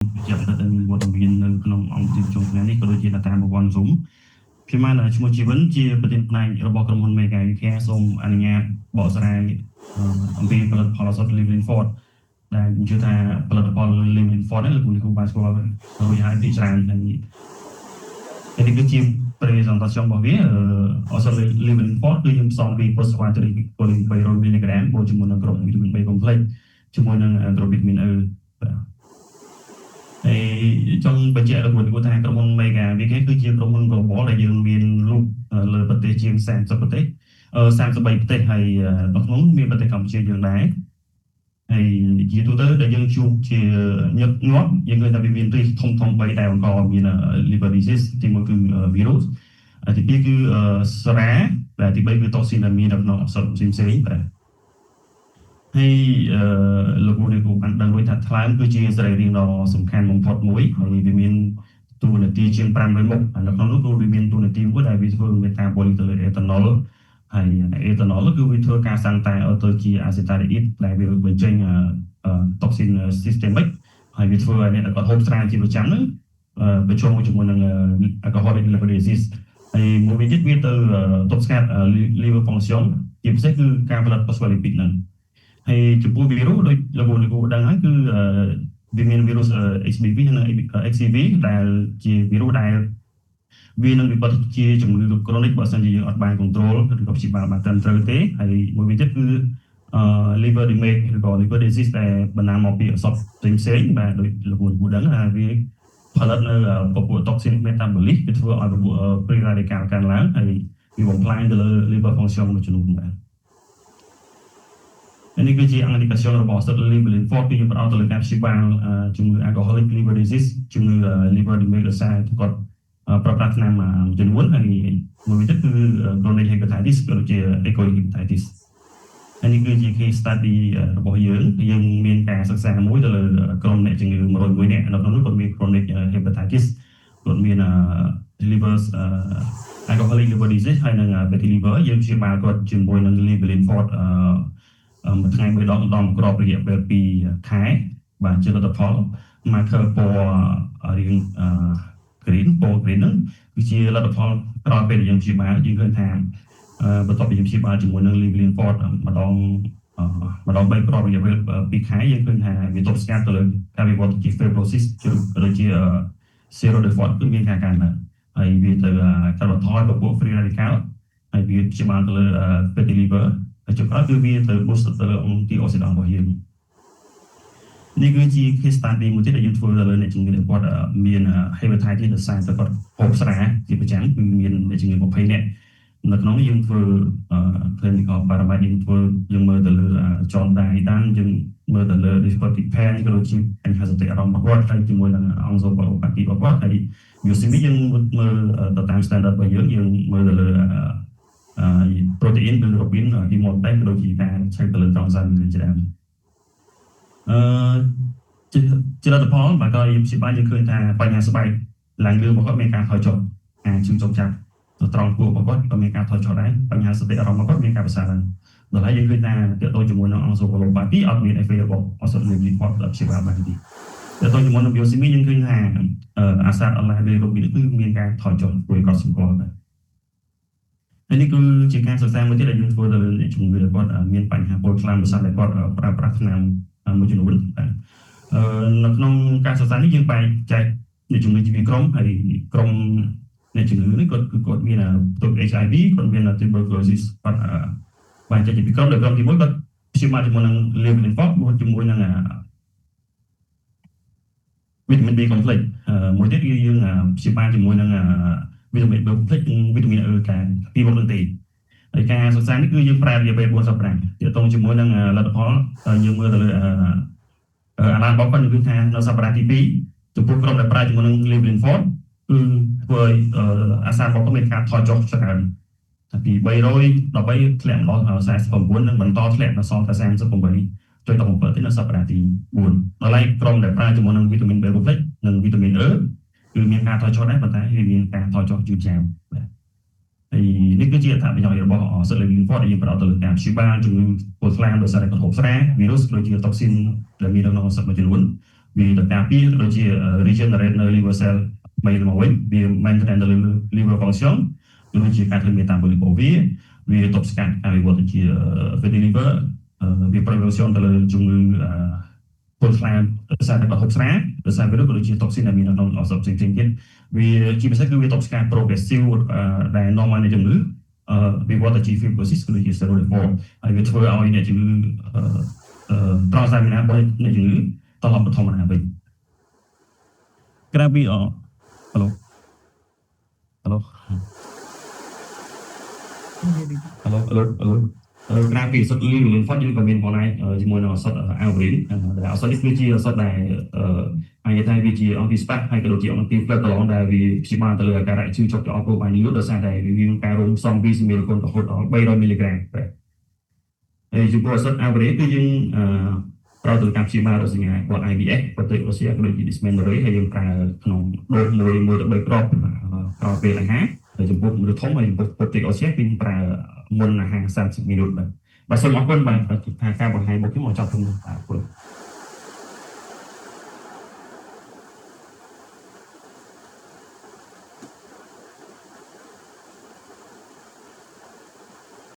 ជាប្រតិវត្តមាននៅក្នុងអង្គទីជុំគ្នានេះក៏ដូចជាតាមប្រព័ន្ធ Zoom ខ្ញុំបានឈ្មោះជីវិនជាប្រធានផ្នែករបស់ក្រុមហ៊ុន Mega Care សូមអនុញ្ញាតបកស្រាយអំពីផលិតផលឱសថ Living Ford ដែលខ្ញុំជឿថាផលិតផល Living Ford នេះលោកគ្រូបានស្គាល់រួចហើយពីច្រើនហើយនេះគឺជា presentation របស់វាឱសថ Living Ford គឺយើងផ្សំពី Postvatery Choline 300 mg បូកជាមួយនឹងក្រុមវីតាមីន B complex ជាមួយនឹងក្រុមវីតាមីន E ហើយចង់បញ្ជាក់លោកគ្រូថាក្រុមហ៊ុន Mega Care គឺជាក្រុមហ៊ុន global ដែលយើងមានលូកលើប្រទេសជាង30ប្រទេស33ប្រទេសហើយនៅក្នុងមានប្រទេសកម្ពុជាយើងដែរហើយជាទូទៅដែលយើងជួបជាញឹកញាប់យើងឃើញថាវាមានរីកធំ3ដែលបង្កមាន liver disease ទី1គឺ virus ទី2គឺសារ៉ាដែលទី3គឺ toxin ដែលមាននៅក្នុងឱសថផ្សេងៗបាទហើយលោកគ្រូបានដឹងរួចថាថ្លើមគឺជាសរីរាង្គដ៏សំខាន់បំផុតមួយហើយវាមានតួនាទីជាង500មុខនៅក្នុងនោះគឺវាមានតួនាទីមួយដែលវាធ្វើមេតាបូលីកទៅលើអេតាណុលហើយអេតាណុលគឺវាធ្វើការសាំងតែឲ្យទៅជាអាសេតាលីអ៊ីតដែលវាបញ្ចេញtoxin systemic ហើយវាធ្វើឲ្យអ្នកដែលគាត់ហូបស្រាជាប្រចាំហ្នឹងប្រឈមជាមួយនឹង alcoholic liver disease ហើយមួយវិញទៀតវាទៅទប់ស្កាត់ liver function ជាពិសេសគឺការផលិត phospholipid ហ្នឹងហើយចំពោះវីរុសដូចលោកគ្រូដឹងហើយគឺវាមានវីរុស HBV និង XCV ដែលជាវីរុសដែលវានឹងវិបត្តិជាជំងឺ chronic បើសិនជាយើងអត់បាន control ឬក៏ព្យាបាលបានត្រឹមត្រូវទេហើយមួយវិញទៀតគឺliver damage ឬក៏ liver disease ដែលបណ្ដាលមកពីឱសថផ្សេងៗបាទដូចលោកគ្រូដឹងថាវាផលិតនៅពពួក toxin metabolic វាធ្វើឲ្យពពួក free radical កើនឡើងហើយវាបំផ្លាញទៅលើ liver function មួយចំនួនបាទនេះគឺជា indication របស់ឱសថ Living Ford គឺយើងផ្ដោតទៅលើការព្យាបាលជំងឺ alcoholic liver disease ជំងឺ liver damage ដោយសារគាត់ប្រើប្រាស់ថ្នាំចំនួនហើយមួយវិញទៀតគឺ chronic hepatitis ក៏ដូចជា echoic hepatitis ហើយនេះគឺជា case study របស់យើងមានការសិក្សាមួយទៅលើក្រុមអ្នកជំងឺ101នាក់នៅក្នុងនោះគាត់មាន chronic hepatitis គាត់មាន liver alcoholic liver disease ហើយនឹង fatty liver យើងព្យាបាលគាត់ជាមួយនឹង Living Ford មួយថ្ងៃមួយដងដំក្របរយៈពេល2ខែបាទជាលទ្ធផល marker ពណ៌រៀងgreen ពណ៌ green ហ្នឹងគឺជាលទ្ធផលក្រោយពេលយើងព្យាបាលយើងឃើញថាបន្ទាប់ពីយើងព្យាបាលជាមួយនឹង Living Ford ម្ដង3ក្របរយៈពេល2ខែយើងឃើញថាវាទប់ស្កាត់ទៅលើការវិវត្តជា fibrosis ឬជា cirrhosis គឺមានការកើនឡើងហើយវាទៅកាត់បន្ថយពពួក free radical ហើយវាព្យាបាលទៅលើ fatty liverចុងក្រោយគឺវាទៅ boost ទៅលើអង្គទីអូស៊ីដង់របស់យើងនេះគឺជា case study មួយទៀតដែលយើងធ្វើទៅលើអ្នកជំងឺដែលគាត់មាន hepatitis ដោយសារតែគាត់ហូបស្រាជាប្រចាំគឺមានអ្នកជំងឺ20នាក់នៅក្នុងនេះយើងធ្វើ clinical parameter យើងមើលទៅលើ John Didan យើងមើលទៅលើ difficulty pain ក៏ដូចជាបញ្ហាសតិអារម្មណ៍របស់គាត់ហើយជាមួយនឹងអង្គសូវប៉ាទីរបស់គាត់ហើយ UCB យើងមើលទៅតាម standard របស់យើងមើលទៅលើprotein ឬ robin ទីមកតែក៏ដូចជាការឆែកទៅលើត្រង់សានជាដើមជាលទ្ធផលបើក៏យើងព្យាបាលយើងឃើញថាបញ្ហាស្បែកឡើងលើរបស់គាត់មានការថយចុះជើងចុកចាប់ទៅត្រង់ពោះរបស់គាត់ក៏មានការថយចុះដែរបញ្ហាសតិអារម្មណ៍របស់គាត់មានការប្រសើរឡើងដល់ហើយយើងឃើញថាទាក់ទងជាមួយនឹងអង្គសូវប៉ាទីអត់មាន effect របស់ឱសថ Living Ford ដល់ព្យាបាលបានទេទាក់ទងជាមួយនឹង biochemistry យើងឃើញថាអាសាតអនឡាញ robin គឺមានការថយចុះព្រោះគាត់សម្គាល់ដែរហើយនេះគឺជាការសិក្សាមួយទៀតដែលយើងធ្វើទៅលើអ្នកជំងឺដែលគាត់មានបញ្ហាពុលខ្លាំងដោយសារតែគាត់ប្រើប្រាស់ថ្នាំមួយចំនួននៅក្នុងការសិក្សានេះយើងបែងចែកអ្នកជំងឺជាពីរក្រុមហើយក្រុមអ្នកជំងឺនេះគាត់មានផ្ទុក HIV គាត់មាន tuberculosis គាត់បែងចែកជាពីរក្រុមដោយក្រុមទី1គាត់ព្យាបាលជាមួយនឹង Living Ford ជាមួយនឹងវីតាមីន B complex មួយទៀតគឺយើងព្យាបាលជាមួយនឹងវីតាមីន B complex និងវីតាមីន E ការពីរមុខនឹងទេហើយការសិក្សានេះគឺយើងប្រើរយៈពេល4សប្តាហ៍ទាក់ទងជាមួយនឹងលទ្ធផលយើងមើលទៅលើអាឡានរបស់គាត់និយាយថានៅសប្តាហ៍ទី2ចំពោះក្រុមដែលប្រើជាមួយនឹង Living Ford គឺធ្វើឲ្យអាសារបស់គាត់មានការថយចុះច្រើនពី313ធ្លាក់មកដល់49និងបន្តធ្លាក់ដល់សល់តែ38.17ទៅនៅសប្តាហ៍ទី4ដល់ហើយក្រុមដែលប្រើជាមួយនឹងវីតាមីន B complex និងវីតាមីន E គឺមានការថយចុះដែរប៉ុន្តែវាមានការថយចុះយឺតយ៉ាវបាទហើយនេះគឺជាអត្ថប្រយោជន៍របស់ឱសថ Living Ford ដែលយើងផ្ដោតទៅលើការព្យាបាលជំងឺពុលខ្លាំងដោយសារតែកន្ទប់ស្រាវីរុសដូចជា toxin ដែលមាននៅក្នុងឱសថមួយចំនួន វាទៅការពារដូចជា regenerate នៅ liver cell មិនមកវិញវា maintain នៅ liver function ដូចជាការធ្វើ metabolic របស់វាទប់ស្កាត់ការវិវត្តទៅជា fatty liver វា prevention ទៅលើជំងឺពលខ្លាដោយសារតែប្រហុកស្រាដោយសារវាដូចជា toxin ដែលមាននៅក្នុងឱសថផ្សេងៗទៀតវាជាពិសេសគឺវាទប់ស្កាត់ progressive ដែល normal នៃជំងឺវិវត្តទៅជា fibrosis គឺដូចជា steroid ហើយវាធ្វើឲ្យអ្នកជំងឺត្រង់សាមីណារបស់អ្នកជំងឺត្រឡប់ទៅធម្មតាវិញក្រៅពីhello ក្រៅពីឱសថ Livelin Fort យើងក៏មានផងដែរជាមួយនឹងឱសថ Alvarin ដែលឱសថនេះគឺជាឱសថដែលអាចនិយាយថាវាជា anti-spasm ហើយក៏ដូចជា anti-inflammatory ដែលវាព្យាបាលទៅលើអាការៈឈឺចុកច្រអូសរបស់យើងដោយសារតែវាមានការរួមផ្សំពីស៊ីមីលគុណរហូតដល់300 មីលីក្រាមហើយចំពោះឱសថ Alvarin គឺយើងប្រើទៅការព្យាបាលរោគសញ្ញារបស់ IBS ប្រតិអូសៀក៏ដូចជា dysmenorrhea ហើយយើងប្រើក្នុងដូស1ទៅ3គ្រាប់ក្រោយពេលអាហារហើយចំពោះមនុស្សធំហើយចំពោះប្រតិអូសៀគឺប្រើមុនអាហារ30 មីនិតបាទសូមអរគុណបាទថាការបង្ហាញរបស់ខ្ញុំមកចប់ត្រឹមនេះបាទ